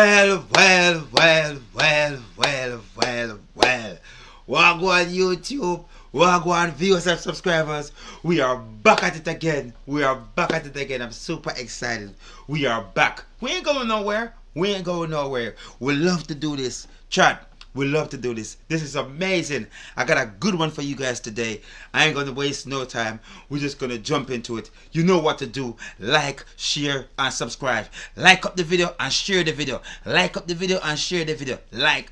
Well. Wagwan YouTube, Wagwan viewers and subscribers. We are back at it again. I'm super excited. We are back. We ain't going nowhere. We love to do this. Chat. We love to do this. This is amazing. I got a good one for you guys today. I ain't going to waste no time. We're just going to jump into it. You know what to do. Like, share, and subscribe. Like up the video and share the video. Like,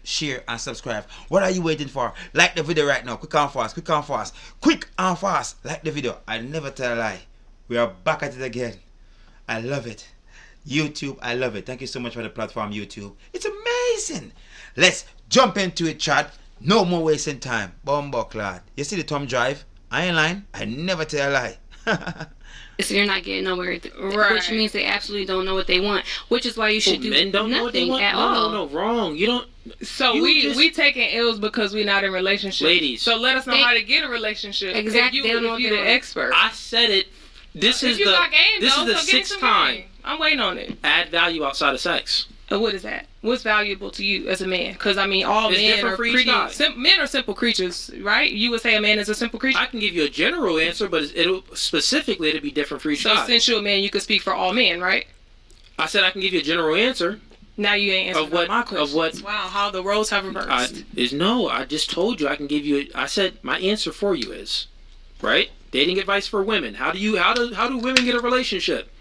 share, and subscribe. What are you waiting for? Like the video right now. Quick and fast. Like the video. I never tell a lie. We are back at it again. I love it. YouTube, I love it. Thank you so much for the platform, YouTube. It's amazing. Let's jump into it, chat. No more wasting time. Bumbleclad. You see the thumb drive? I ain't lying. I never tell a lie. So you're not getting nowhere, right? Which means they absolutely don't know what they want. Which is why you should do men don't know what they want at all. No, wrong. You don't. So we taking L's because we're not in relationships. Ladies, so let us know how to get a relationship. Exactly. If you're the expert. I said it. This is the sixth time. I'm waiting on it. Add value outside of sex. What is that? What's valuable to you as a man? Because I mean, all men are pretty. Men are simple creatures, right? You would say a man is a simple creature. I can give you a general answer, but it'll be different for each guy. So since you're a man, you could speak for all men, right? I said I can give you a general answer. Now you ain't answering my question. Of what? Wow, how the roles have reversed. I just told you I can give you. I said my answer for you is, right? Dating advice for women. How do women get a relationship?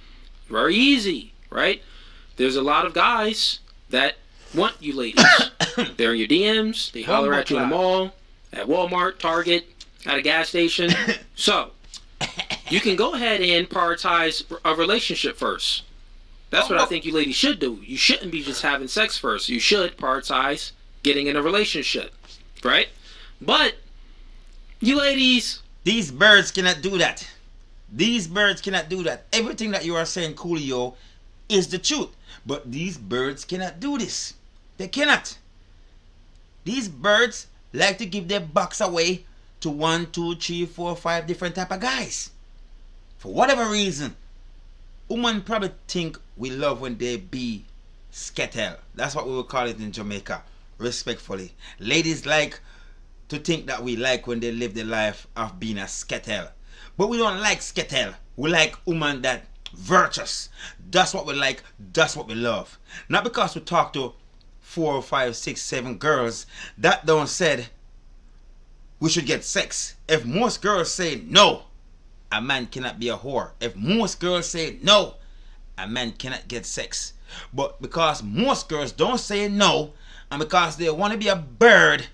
Very easy, right? There's a lot of guys that want you ladies. They're in your DMs. They holler at you in the mall, at Walmart, Target, at a gas station. So you can go ahead and prioritize a relationship first. That's what I think you ladies should do. You shouldn't be just having sex first. You should prioritize getting in a relationship, right? But you ladies, these birds cannot do that. Everything that you are saying, Cooley, is the truth. But these birds cannot do this. They cannot. These birds like to give their bucks away to 1, 2, 3, 4, 5 different type of guys. For whatever reason. Women probably think we love when they be skettle. That's what we would call it in Jamaica. Respectfully. Ladies like to think that we like when they live the life of being a skettle. But we don't like skettle. We like women that virtuous. That's what we like. That's what we love. Not because we talk to 4, 5, 6, 7 girls. That don't said we should get sex. If most girls say no, a man cannot be a whore. If most girls say no, a man cannot get sex. But because most girls don't say no, and because they want to be a bird,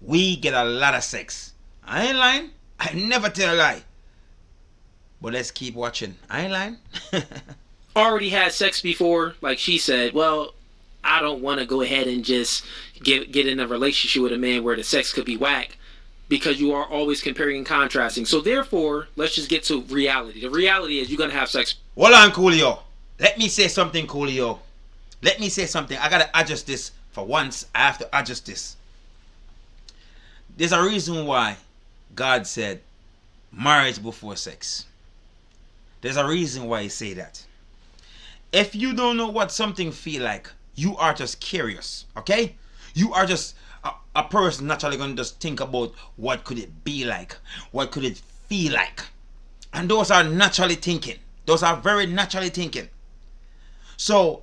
we get a lot of sex. I ain't lying. I never tell a lie. But let's keep watching. I ain't lying. Already had sex before, like she said. Well, I don't want to go ahead and just get in a relationship with a man where the sex could be whack, because you are always comparing and contrasting. So therefore, let's just get to reality. The reality is you're going to have sex. Hold on, Coolio. Let me say something, Coolio. I got to adjust this. For once, I have to adjust this. There's a reason why God said marriage before sex. There's a reason why he say that. If you don't know what something feel like, you are just curious, okay? You are just a person naturally going to just think about what could it be like, what could it feel like. And those are naturally thinking. Those are very naturally thinking. So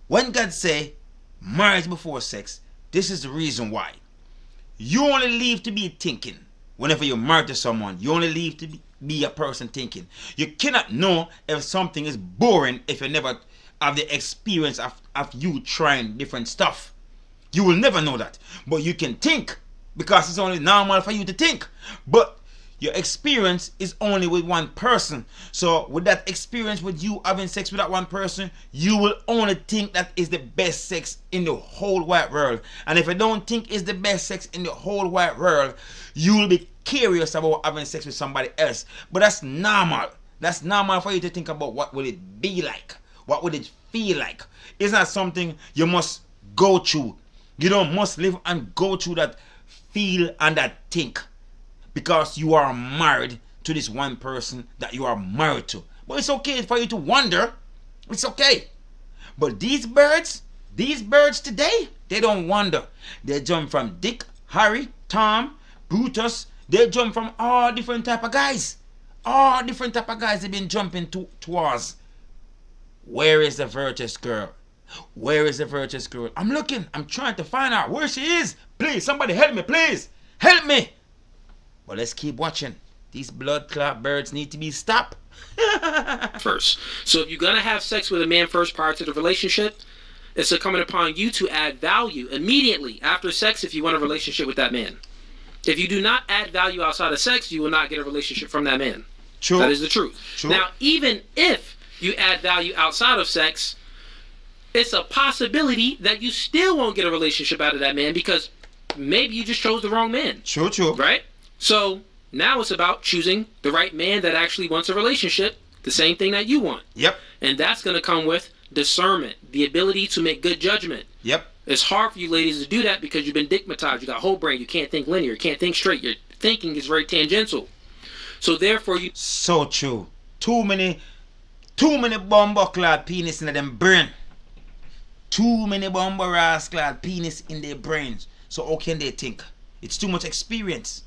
when God say marriage before sex, this is the reason why. You only leave to be thinking whenever you're married to someone. You only leave to be a person thinking. You cannot know if something is boring if you never have the experience of you trying different stuff. You will never know that. But you can think, because it's only normal for you to think. But your experience is only with one person. So with that experience with you having sex with that one person, you will only think that is the best sex in the whole wide world. And if you don't think it's the best sex in the whole wide world, you will be curious about having sex with somebody else. But that's normal. That's normal for you to think about what will it be like. What would it feel like? It's not something you must go through. You don't must live and go through that feel and that think, because you are married to this one person that you are married to. But it's okay for you to wonder. It's okay. But these birds, These birds today, they don't wander. They jump from Dick, Harry, Tom, Brutus. They jump from all different type of guys. All different type of guys they've been jumping towards. Where is the virtuous girl? Where is the virtuous girl? I'm looking. I'm trying to find out where she is. Please, somebody help me, please. Help me. But let's keep watching. These blood clot birds need to be stopped. First. So if you're going to have sex with a man first prior to the relationship, it's incumbent upon you to add value immediately after sex if you want a relationship with that man. If you do not add value outside of sex, you will not get a relationship from that man. True. That is the truth. True. Now, even if you add value outside of sex, it's a possibility that you still won't get a relationship out of that man because maybe you just chose the wrong man. True. Right? So now it's about choosing the right man that actually wants a relationship, the same thing that you want. Yep. And that's going to come with discernment, the ability to make good judgment. Yep. It's hard for you ladies to do that because you've been digmatized. You got whole brain. You can't think linear. You can't think straight. Your thinking is very tangential. So therefore you... So true. Too many bumbo-clad penis in them brain. Too many bumbo-clad penis in their brains. So how can they think? It's too much experience.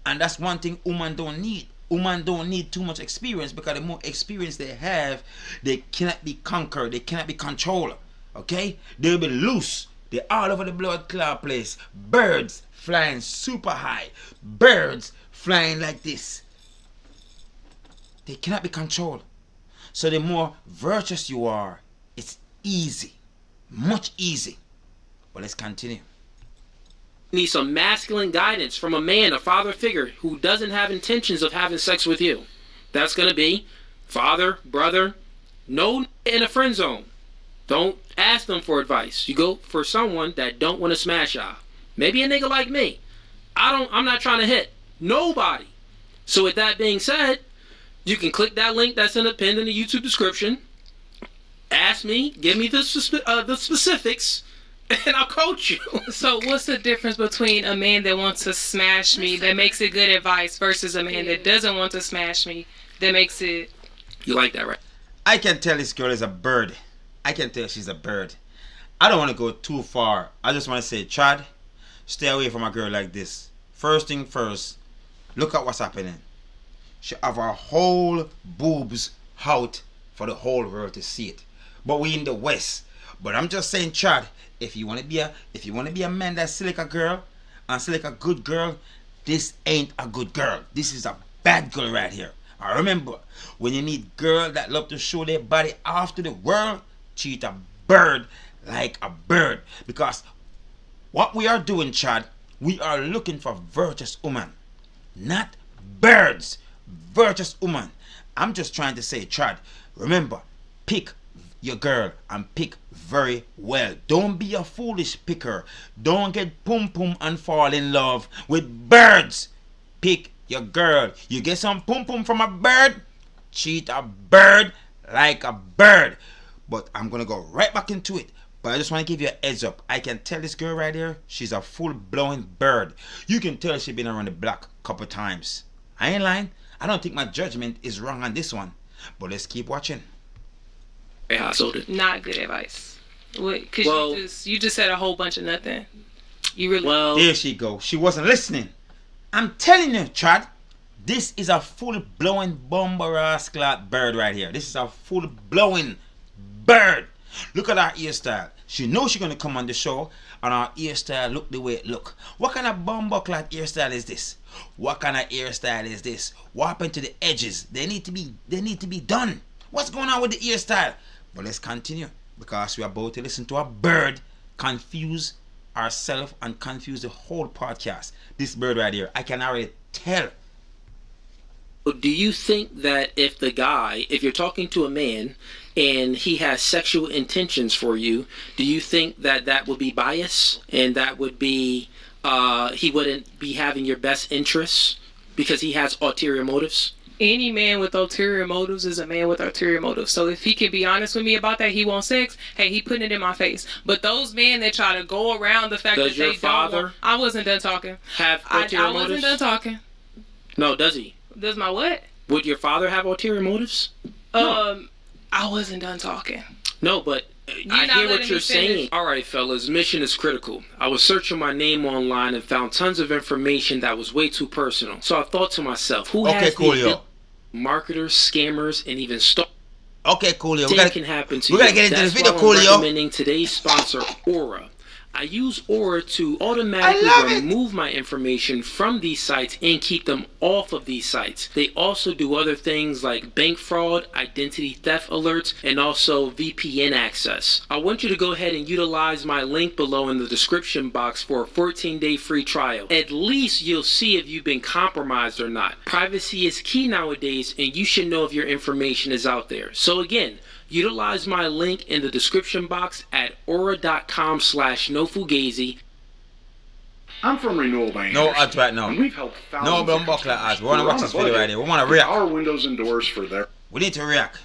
And that's one thing women don't need. Women don't need too much experience because the more experience they have, they cannot be conquered. They cannot be controlled. Okay? They'll be loose. They're all over the blood clot place. Birds flying super high. Birds flying like this. They cannot be controlled. So the more virtuous you are, it's easy. Much easy. But let's continue. Need some masculine guidance from a man, a father figure who doesn't have intentions of having sex with you. That's going to be father, brother, no in a friend zone. Don't ask them for advice. You go for someone that don't want to smash y'all. Maybe a nigga like me. I'm not trying to hit nobody. So with that being said, you can click that link that's in the pin in the YouTube description. Ask me, give me the specifics, and I'll coach you. So what's the difference between a man that wants to smash me, that makes it good advice, versus a man that doesn't want to smash me, that makes it... You like that, right? I can tell this girl is a bird. I can tell she's a bird. I don't want to go too far. I just want to say, Chad, stay away from a girl like this. First thing first, look at what's happening. She have her whole boobs out for the whole world to see it. But we in the West. But I'm just saying, Chad, if you want to be a man that's still like a girl and still like a good girl, this ain't a good girl. This is a bad girl right here. I remember, when you need girl that love to show their body off to the world, treat a bird like a bird. Because what we are doing, Chad, we are looking for virtuous women, not birds. Virtuous woman. I'm just trying to say, Chad, remember, pick your girl and pick very well. Don't be a foolish picker. Don't get pum pum and fall in love with birds. Pick your girl. You get some pum pum from a bird, treat a bird like a bird. But I'm gonna go right back into it. But I just want to give you a heads up. I can tell this girl right here, she's a full-blown bird. You can tell she's been around the block a couple times. I ain't lying. I don't think my judgment is wrong on this one. But let's keep watching. Yeah, so not good advice. Because you just said a whole bunch of nothing. You really... There she go. She wasn't listening. I'm telling you, Chad, this is a full-blown bomber-ass-clot bird right here. This is a full-blown bird. Look at her hairstyle. She knows she's going to come on the show, and her hairstyle look the way it look. What kind of bomber-clot hairstyle is this? What kind of hairstyle is this? What happened to the edges? They need to be done. What's going on with the hairstyle? But let's continue, because we're about to listen to a bird confuse ourselves and confuse the whole podcast. This bird right here, I can already tell. Do you think that if you're talking to a man and he has sexual intentions for you, do you think that would be bias, and that would be he wouldn't be having your best interests because he has ulterior motives? Any man with ulterior motives is a man with ulterior motives. So if he can be honest with me about that, he wants sex, hey, he putting it in my face. But those men that try to go around the fact that they don't want... I wasn't done talking. Have ulterior motives? I wasn't done talking. No, does he? Does my what? Would your father have ulterior motives? No. I wasn't done talking. No, but I hear what you're saying. All right, fellas, mission is critical. I was searching my name online and found tons of information that was way too personal. So I thought to myself, who has the marketers, scammers, and even stalkers? Okay, Cooley. We gotta get into this video, Cooley. Recommending today's sponsor, Aura. I use Aura to automatically remove my information from these sites and keep them off of these sites. They also do other things like bank fraud, identity theft alerts, and also VPN access. I want you to go ahead and utilize my link below in the description box for a 14-day free trial. At least you'll see if you've been compromised or not. Privacy is key nowadays, and you should know if your information is out there. So again, utilize my link in the description box at aura.com/nofugazi. I'm from Renewal Bank. No ads right now. And we've helped thousands no, but buckler ads. We want to watch this video right here. We want to react. Our Windows endorsed for their. We need to react.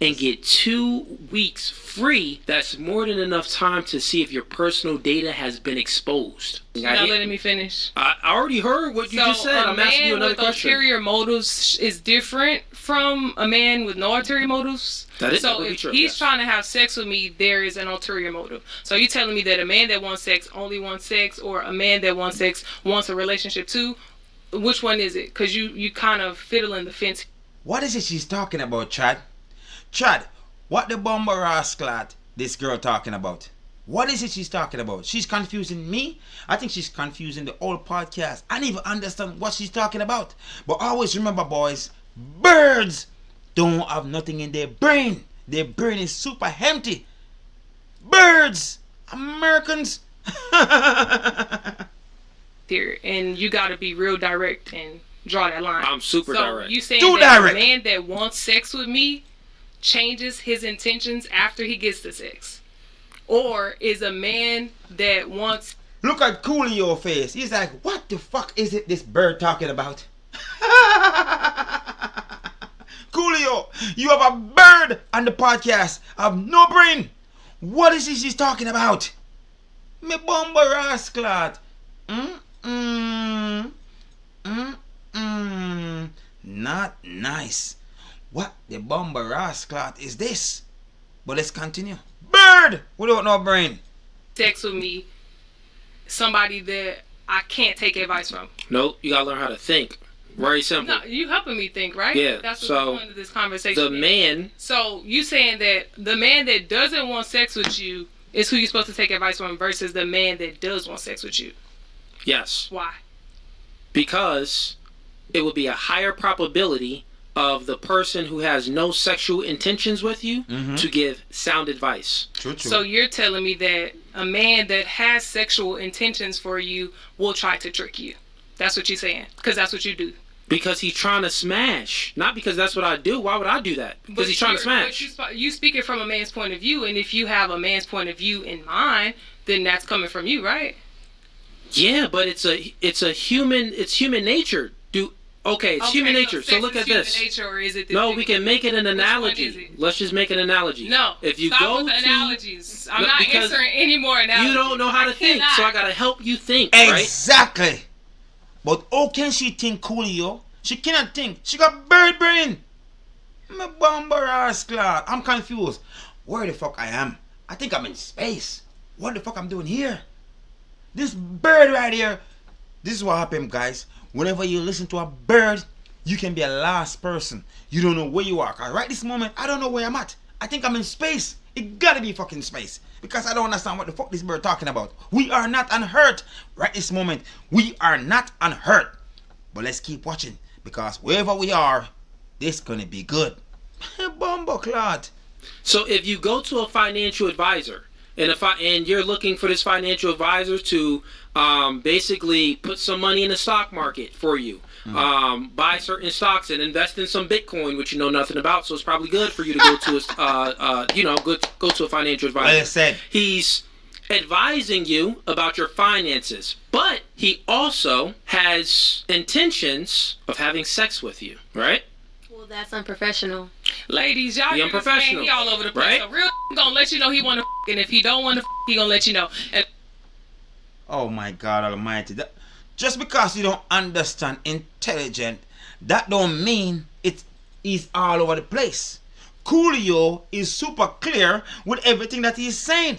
And get 2 weeks free. That's more than enough time to see if your personal data has been exposed. You're not letting me finish. I already heard what you just said. I'm asking you another question. Ulterior motives is different from a man with no ulterior motives. That is so if he's trying to have sex with me, there is an ulterior motive. So you telling me that a man that wants sex only wants sex, or a man that wants sex wants a relationship too? Which one is it? Because you kind of fiddling the fence. What is it she's talking about, Chad? Chad, what the bomber rascal this girl talking about? What is it she's talking about? She's confusing me. I think she's confusing the whole podcast. I don't even understand what she's talking about. But always remember, boys, birds don't have nothing in their brain. Their brain is super empty. Birds, Americans. There, and you got to be real direct and draw that line. I'm super direct. You saying that a man that wants sex with me changes his intentions after he gets the sex, or is a man that wants? Look at Cooley's face. He's like, what the fuck is it this bird talking about? Cooley, you have a bird on the podcast. I have no brain. What is it she's talking about? Me bomber rascal. Not nice. What the bomber rascal is this? But let's continue. Bird without no brain. Sex with me, somebody that I can't take advice from. Nope, you gotta learn how to think. Very simple. No, you helping me think, right? Yeah. That's what's the point of this conversation. The man. So you saying that the man that doesn't want sex with you is who you're supposed to take advice from, versus the man that does want sex with you? Yes. Why? Because it would be a higher probability of the person who has no sexual intentions with you to give sound advice. True. So you're telling me that a man that has sexual intentions for you will try to trick you. That's what you're saying. Because that's what you do. Because he's trying to smash. Not because that's what I do. Why would I do that? Because he's trying to smash. But you speak it from a man's point of view, and if you have a man's point of view in mind, then that's coming from you, right? Yeah, but it's human nature. It's human nature. So look at this. Nature, or is it we can make it an analogy. Let's just make an analogy. No. If you stop go with the to analogies. I'm not answering any more analogies. You don't know how to think, so I gotta help you think. Exactly. Right? But how can she think, Cooley? She cannot think. She got bird brain. Me bomber rascal. I'm confused. Where the fuck I am? I think I'm in space. What the fuck I'm doing here? This bird right here. This is what happened, guys. Whenever you listen to a bird, you can be a lost person. You don't know where you are. Cause right this moment, I don't know where I'm at. I think I'm in space. It gotta be fucking space. Because I don't understand what the fuck this bird talking about. We are not on Earth. Right this moment, we are not on Earth. But let's keep watching. Because wherever we are, this gonna be good. Bumbleclot. So if you go to a financial advisor, and you're looking for this financial advisor to basically put some money in the stock market for you, buy certain stocks and invest in some Bitcoin, which you know nothing about, so it's probably good for you to go to go to a financial advisor. Like I said, he's advising you about your finances, but he also has intentions of having sex with you, right? That's unprofessional. Ladies, y'all hear this man, he all over the place. Right? So real gonna let you know he wanna and if he don't wanna he gonna let you know. And oh my God Almighty! Just because you don't understand intelligent, that don't mean it is all over the place. Coolio is super clear with everything that he's saying.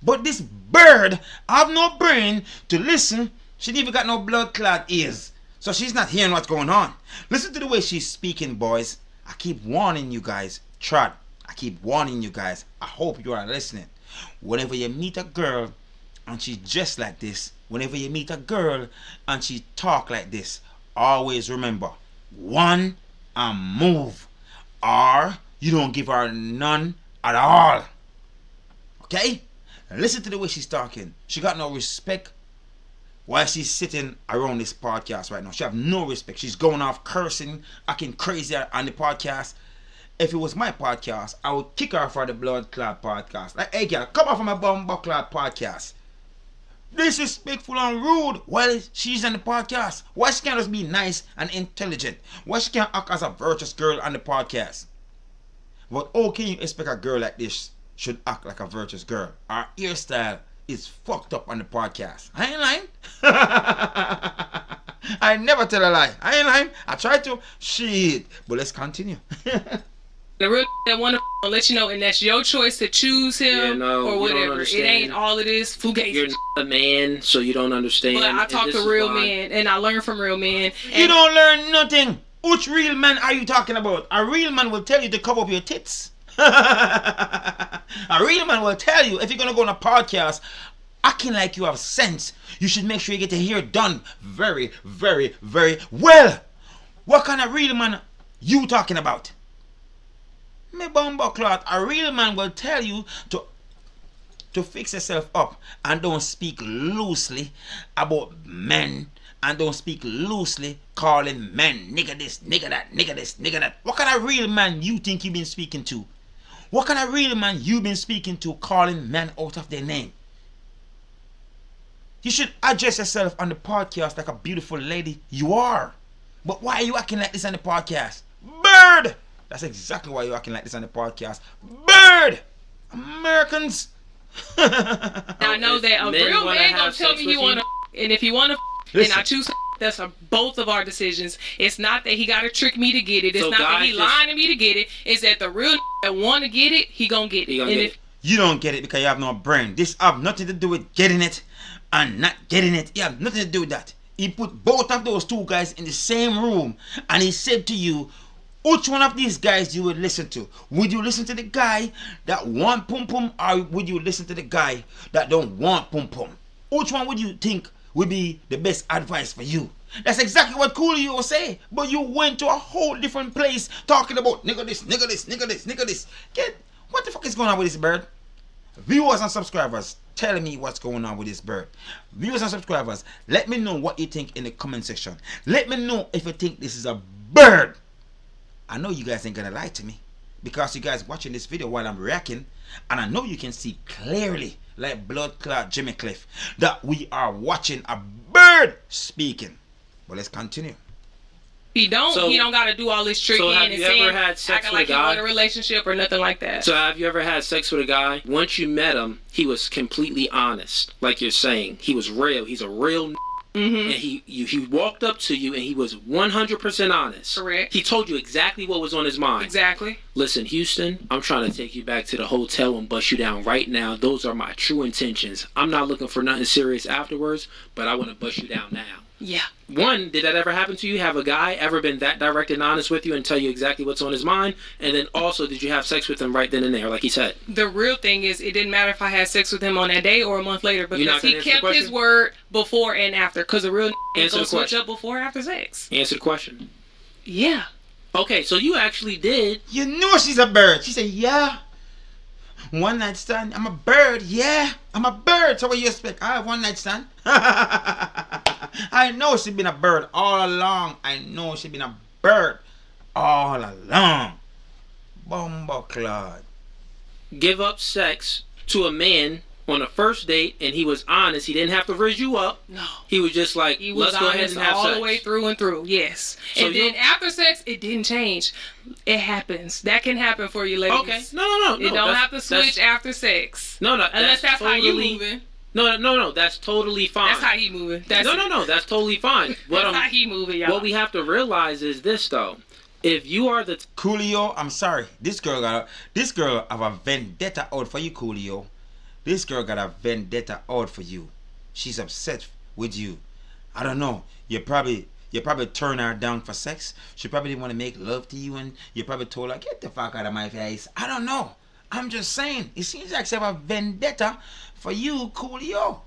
But this bird have no brain to listen. She didn't even got no blood clot ears. So she's not hearing what's going on. Listen to the way she's speaking, boys. I keep warning you guys. Trot, I keep warning you guys. I hope you are listening. Whenever you meet a girl and she's dressed like this, whenever you meet a girl and she talk like this, always remember, one, and move. Or you don't give her none at all. Okay? Now listen to the way she's talking. She got no respect while she's sitting around this podcast right now. She have no respect. She's going off cursing, acting crazy on the podcast. If it was my podcast, I would kick her for the Blood Clot podcast. Like, hey girl, come off from my Bumbo Clot podcast. Disrespectful and rude while she's on the podcast. Why she can't just be nice and intelligent? Why she can't act as a virtuous girl on the podcast? But how can you expect a girl like this should act like a virtuous girl? Our hairstyle is fucked up on the podcast. I ain't lying. I never tell a lie. I ain't lying. I try to. Shit. But let's continue. The real that want to let you know, and that's your choice to choose him or whatever. It ain't all of this fugazi. You're not a man, so you don't understand. But I talk to real men, and I learn from real men. You don't learn nothing. Which real man are you talking about? A real man will tell you to cover up your tits. A real man will tell you, if you're going to go on a podcast acting like you have sense, you should make sure you get your hair done very, very, very well. What kind of real man you talking about? Me Bumbo Clot, a real man will tell you to fix yourself up and don't speak loosely about men, and don't speak loosely calling men nigga this, nigga that, nigga this, nigga that. What kind of real man you think you been speaking to? What kind of real man you been speaking to calling men out of their name? You should address yourself on the podcast like a beautiful lady you are. But why are you acting like this on the podcast? Bird! That's exactly why you're acting like this on the podcast. Bird! Americans! I know that a real man gonna tell me he wanna, and if he wanna, and I choose, that's both of our decisions. It's not that he gotta trick me to get it. It's so not that he lying to me to get it. It's that the real that wanna get it, he gonna get it. And if you don't get it because you have no brain. This have nothing to do with getting it and not getting it. You have nothing to do with that. He put both of those two guys in the same room and he said to you, which one of these guys you would listen to? Would you listen to the guy that want pum pum, or would you listen to the guy that don't want pum pum? Which one would you think would be the best advice for you? That's exactly what Cooley was saying. But you went to a whole different place talking about nigga this, nigga this, nigga this, nigga this. What the fuck is going on with this bird? Viewers and subscribers, tell me what's going on with this bird. Viewers and subscribers, let me know what you think in the comment section. Let me know if you think this is a bird. I know you guys ain't gonna lie to me because you guys watching this video while I'm reacting, and I know you can see clearly, like blood clot Jimmy Cliff, that we are watching a bird speaking. But let's continue. He don't gotta do all this tricking and saying, acting like he want a relationship or nothing like that. So have you ever had sex with a guy? Once you met him, he was completely honest, like you're saying. He was real. He's a real. And he walked up to you and he was 100% honest. Correct. He told you exactly what was on his mind. Exactly. Listen, Houston, I'm trying to take you back to the hotel and bust you down right now. Those are my true intentions. I'm not looking for nothing serious afterwards, but I want to bust you down now. Yeah. One, did that ever happen to you? Have a guy ever been that direct and honest with you and tell you exactly what's on his mind? And then also, did you have sex with him right then and there, like he said? The real thing is, it didn't matter if I had sex with him on that day or a month later, because he kept his word before and after. Because a real ain't gonna switch up before or after sex. Answer the question. Yeah. Okay, so you actually did. You knew she's a bird. She said, yeah. One night stand. I'm a bird. Yeah. I'm a bird. So what you expect? I have one night stand. I know she's been a bird all along. I know she's been a bird all along. Bumbo Clot. Give up sex to a man on a first date, and he was honest. He didn't have to raise you up. No. He was just like, let's go ahead and have all sex. the way through and through. Yes. So and then after sex, it didn't change. It happens. That can happen for you, ladies. Okay. No. You don't have to switch after sex. No. Unless that's totally, how you moving. No. That's totally fine. That's how he moving. No. That's totally fine. That's how he moving, y'all. What we have to realize is this, though. If you are the Coolio, I'm sorry. This girl have a vendetta out for you, Coolio. This girl got a vendetta out for you. She's upset with you. I don't know. You probably turn her down for sex. She probably didn't want to make love to you, and you probably told her, get the fuck out of my face. I don't know. I'm just saying. It seems like she have a vendetta for you, Coolio.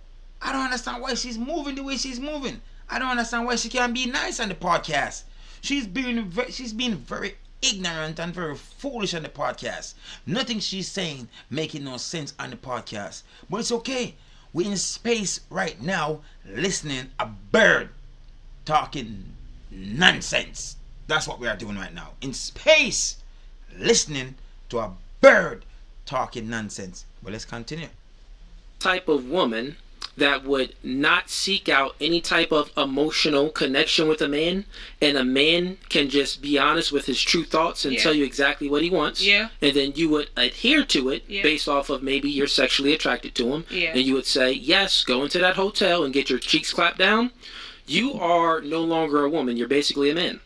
I don't understand why she's moving the way she's moving. I don't understand why she can't be nice on the podcast. She's being very ignorant and very foolish on the podcast. Nothing she's saying making no sense on the podcast. But it's okay. We're in space right now listening a bird talking nonsense. That's what we are doing right now. In space listening to a bird talking nonsense. But let's continue. type of woman that would not seek out any type of emotional connection with a man, and a man can just be honest with his true thoughts and tell you exactly what he wants, and then you would adhere to it based off of maybe you're sexually attracted to him, and you would say, yes, go into that hotel and get your cheeks clapped down. You are no longer a woman, you're basically a man.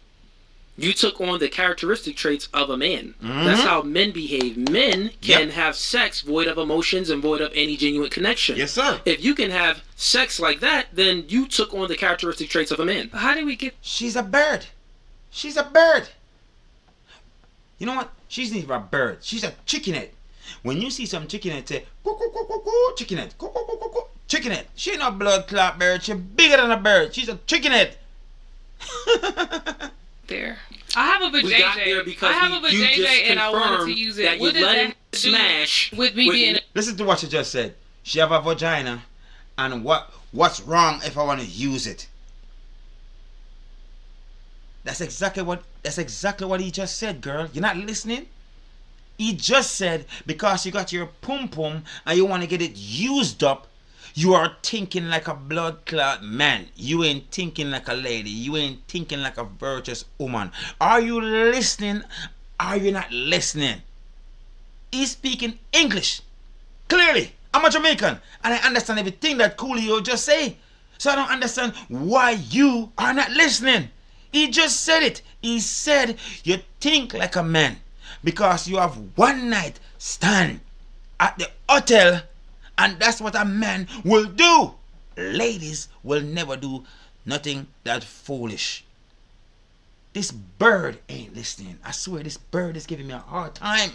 You took on the characteristic traits of a man. That's how men behave. Men can have sex void of emotions and void of any genuine connection. Yes, sir. If you can have sex like that, then you took on the characteristic traits of a man. How did we get... She's a bird. She's a bird. You know what? She's not a bird. She's a chickenhead. When you see some chickenhead say, coo, coo, coo, coo, coo, chickenhead, coo, coo, coo, coo, coo, chickenhead. She ain't no blood clot bird. She's bigger than a bird. She's a chickenhead. There. I have a vajayjay. We got there because I have a vajayjay and I wanted to use it. That what you does let that him do smash with me being... Listen to what she just said. She have a vagina, and what's wrong if I want to use it? That's exactly what he just said, girl. You're not listening? He just said because you got your pum pum and you want to get it used up, you are thinking like a blood clot man. You ain't thinking like a lady. You ain't thinking like a virtuous woman. Are you listening? Are you not listening? He's speaking English. Clearly. I'm a Jamaican. And I understand everything that Coolio just say. So I don't understand why you are not listening. He just said it. He said you think like a man because you have one night stand at the hotel. And that's what a man will do. Ladies will never do nothing that foolish. This bird ain't listening. I swear this bird is giving me a hard time.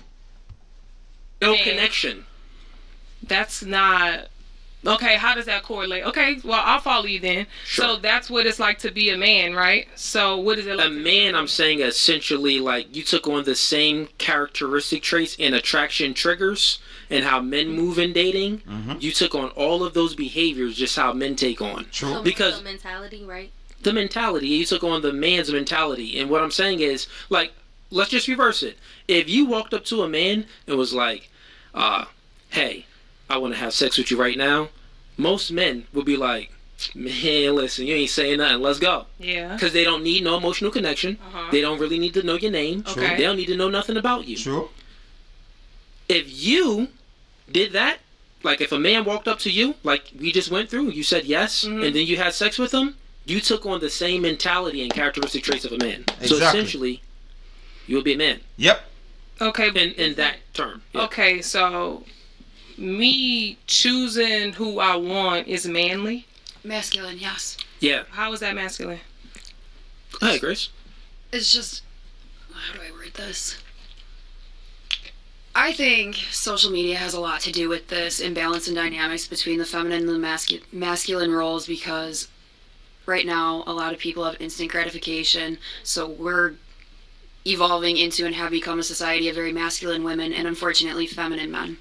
No connection. That's not... Okay, how does that correlate? Okay, well, I'll follow you then. Sure. So that's what it's like to be a man, right? So what is it like? A man, I'm saying essentially like you took on the same characteristic traits and attraction triggers and how men move in dating. You took on all of those behaviors, just how men take on. True. So because the mentality, right? The mentality, you took on the man's mentality. And what I'm saying is, like, let's just reverse it. If you walked up to a man and was like, hey, I want to have sex with you right now, most men would be like, man, listen, you ain't saying nothing, let's go. Yeah. Because they don't need no emotional connection. They don't really need to know your name. Okay. They don't need to know nothing about you. True. If you did that, like if a man walked up to you, like we just went through, you said yes, and then you had sex with him, you took on the same mentality and characteristic traits of a man. Exactly. So essentially, you would be a man. Yep. Okay. In that term. Yeah. Okay, so me choosing who I want is manly. Masculine, yes. Yeah. How is that masculine? Hi, Grace. It's just, how do I word this? I think social media has a lot to do with this imbalance in dynamics between the feminine and the masculine roles, because right now a lot of people have instant gratification, so we're evolving into and have become a society of very masculine women and unfortunately feminine men.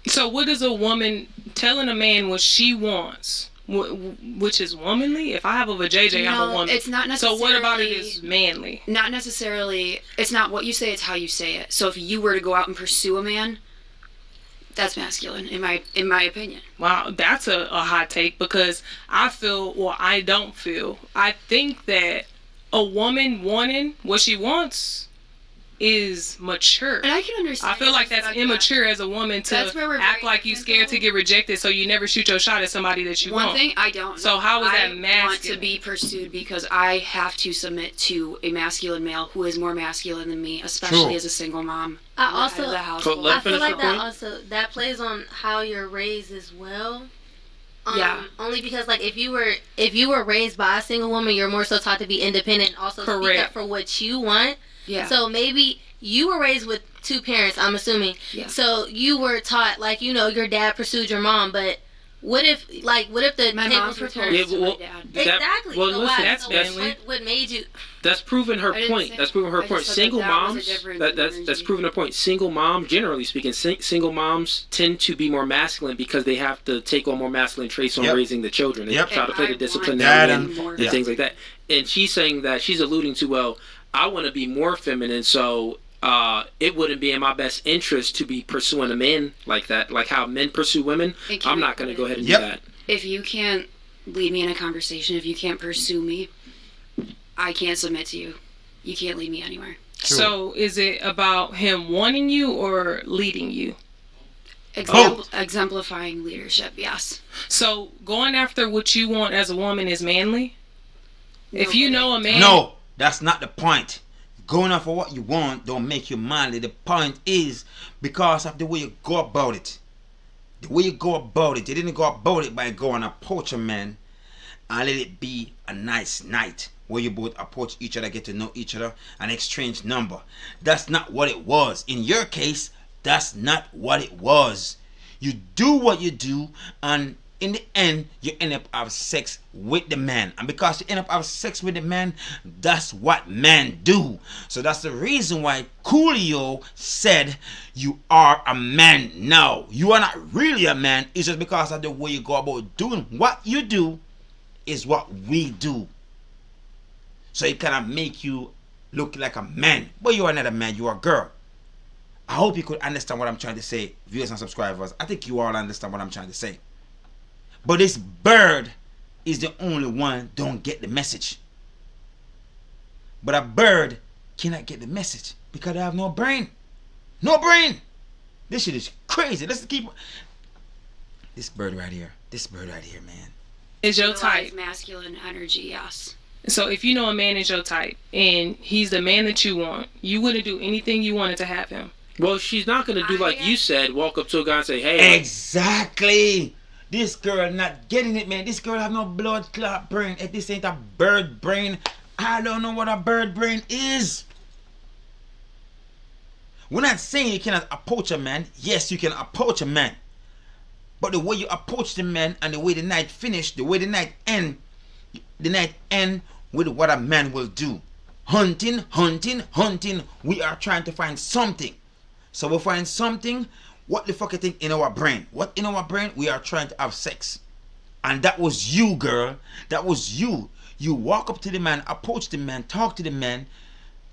So what is a woman telling a man what she wants, which is womanly? If I have a vajayjay, I'm a woman. It's not necessarily... So what about it is manly? Not necessarily. It's not what you say, it's how you say it. So if you were to go out and pursue a man, that's masculine, in my opinion. Wow, that's a hot take, because I think that a woman wanting what she wants is mature. And I can understand. I feel like that's immature as a woman to act like you scared to get rejected, so you never shoot your shot at somebody that you want. One thing I don't. So how is that masculine? I want to be pursued because I have to submit to a masculine male who is more masculine than me, especially as a single mom. I feel like that plays on how you're raised as well. Only because like if you were raised by a single woman, you're more so taught to be independent and also speak up for what you want. Yeah. So maybe you were raised with two parents, I'm assuming. Yeah. So you were taught like, you know, your dad pursued your mom, but what if the tables were turned? Yeah, well, exactly. Well, so listen, what made you? That's proving her point. That's proving her point. Single moms. That's proving her point. Single moms, generally speaking, single moms tend to be more masculine because they have to take on more masculine traits on raising the children. They try to play the disciplinarian and things like that. And she's saying that she's alluding to, well, I want to be more feminine, so it wouldn't be in my best interest to be pursuing a man like that, like how men pursue women. I'm not going to go ahead and do that. If you can't lead me in a conversation, if you can't pursue me, I can't submit to you. You can't lead me anywhere. So is it about him wanting you or leading you? Exemplifying leadership, yes. So going after what you want as a woman is manly? If you know a man... No, that's not the point. Going after what you want don't make you manly. The point is because of the way you go about it. The way you go about it. You didn't go about it by going and approach a man and let it be a nice night where you both approach each other, get to know each other, and exchange number. That's not what it was. In your case, that's not what it was. You do what you do, and in the end, you end up having sex with the man. And because you end up having sex with the man, that's what men do. So that's the reason why Cooley said you are a man now. You are not really a man. It's just because of the way you go about doing what you do is what we do. So it kind of make you look like a man. But you are not a man, you are a girl. I hope you could understand what I'm trying to say, viewers and subscribers. I think you all understand what I'm trying to say. But this bird is the only one don't get the message. But a bird cannot get the message because they have no brain. No brain. This shit is crazy. Let's keep this bird right here. This bird right here, man. Is your type masculine energy? Yes. So if you know a man is your type and he's the man that you want, you wouldn't do anything you wanted to have him. Well, she's not going to do like you said, walk up to a guy and say, hey. Exactly. This girl not getting it, man. This girl have no blood clot brain. If this ain't a bird brain, I don't know what a bird brain is. We're not saying you cannot approach a man. Yes, you can approach a man. But the way you approach the man and the way the night finish, the way the night end with what a man will do. Hunting. We are trying to find something. So we find something. What the fuck you think in our brain? What in our brain? We are trying to have sex. And that was you, girl. That was you. You walk up to the man, approach the man, talk to the man,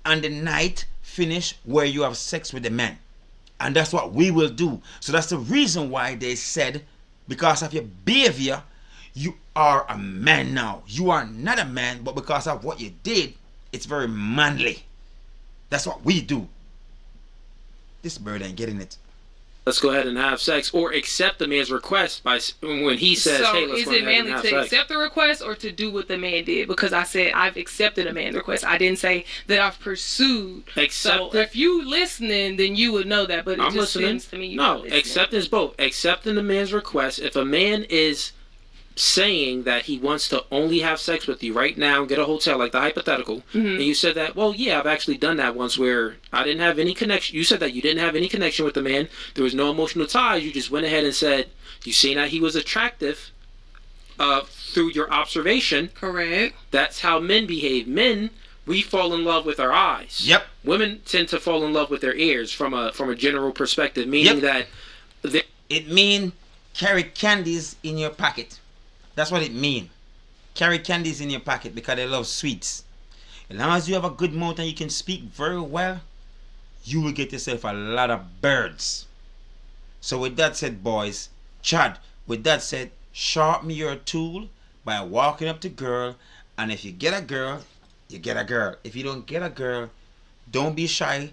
and the night finish where you have sex with the man. And that's what we will do. So that's the reason why they said, because of your behavior, you are a man now. You are not a man, but because of what you did, it's very manly. That's what we do. This bird ain't getting it. Let's go ahead and have sex, or accept the man's request by when he says, so hey, let's go ahead and have sex. So is it manly to accept the request or to do what the man did? Because I said I've accepted a man's request. I didn't say that I've pursued. So if you listening, then you would know that. But it just seems to me you no, acceptance both. Accepting the man's request. If a man is saying that he wants to only have sex with you right now, get a hotel, like the hypothetical, and you said that, well, yeah, I've actually done that once where I didn't have any connection. You said that you didn't have any connection with the man. There was no emotional ties. You just went ahead and said you seen that he was attractive through your observation. Correct. That's how men behave. Men, we fall in love with our eyes. Yep. Women tend to fall in love with their ears from a general perspective, meaning that it mean carry candies in your pocket. That's what it mean. Carry candies in your pocket because they love sweets. As long as you have a good mouth and you can speak very well, you will get yourself a lot of birds. So with that said, boys, Chad, with that said, sharpen your tool by walking up to girl, and if you get a girl, you get a girl. If you don't get a girl, don't be shy.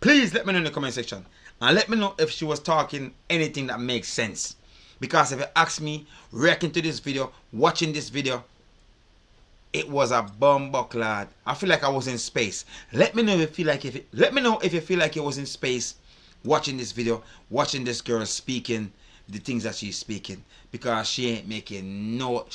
Please let me know in the comment section. And let me know if she was talking anything that makes sense. Because if you ask me, reacting to this video, watching this video, it was a bumbuck. I feel like I was in space. Let me know if you feel like you feel like you was in space watching this video, watching this girl speaking the things that she's speaking. Because she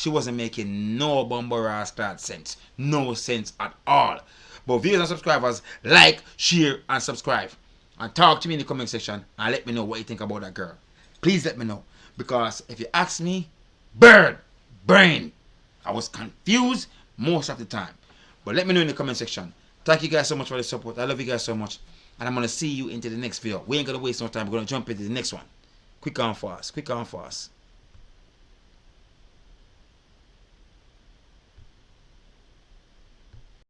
wasn't making no bumbuck sense. No sense at all. But viewers and subscribers, like, share, and subscribe. And talk to me in the comment section and let me know what you think about that girl. Please let me know. Because if you ask me, brain. I was confused most of the time. But let me know in the comment section. Thank you guys so much for the support. I love you guys so much. And I'm going to see you into the next video. We ain't going to waste no time. We're going to jump into the next one. Quick and fast.